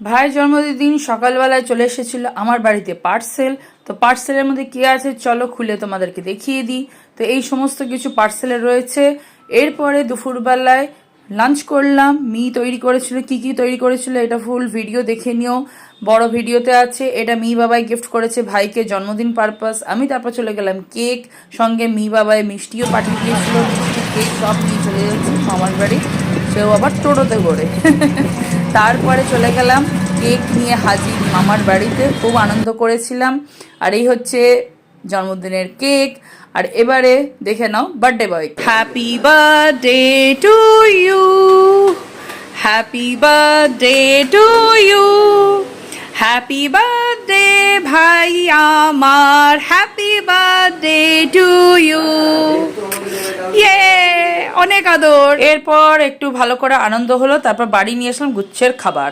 ভাইয়ের জন্মদিন সকালবেলায় চলে এসেছিল আমার বাড়িতে পার্সেল। তো পার্সেলের মধ্যে কি আছে চলো খুলে তোমাদেরকে দেখিয়ে দিই। তো এই সমস্ত কিছু পার্সেলে রয়েছে। এরপরে দুপুরবেলায় লাঞ্চ করলাম। তৈরি করেছিল, কি কি তৈরি করেছিল এটা ফুল ভিডিও দেখে নিও, বড় ভিডিওতে আছে। এটা বাবাই গিফট করেছে ভাইকে জন্মদিন পারপাস। আমি তারপর চলে গেলাম কেক, সঙ্গে বাবাই মিষ্টিও পাঠিয়ে দিয়েছিল, মিষ্টি কেক সব নিয়ে চলে যাচ্ছে মামার বাড়ি, সেও আবার টোটোতে করে। তারপরে চলে গেলাম কেক নিয়ে হাজির মামার বাড়িতে, খুব আনন্দ করেছিলাম। আর এই হচ্ছে জন্মদিনের কেক। আর এবারে দেখে নাও birthday boy. Happy birthday to you, happy birthday to you, happy birthday ভাই আমার, হ্যাপি বার্থডে টু ইউ। ইয়ে, অনেক আদর। এরপর একটু ভালো করে আনন্দ হলো, তারপর বাড়ি নিয়ে আসলাম গুচ্ছের খাবার।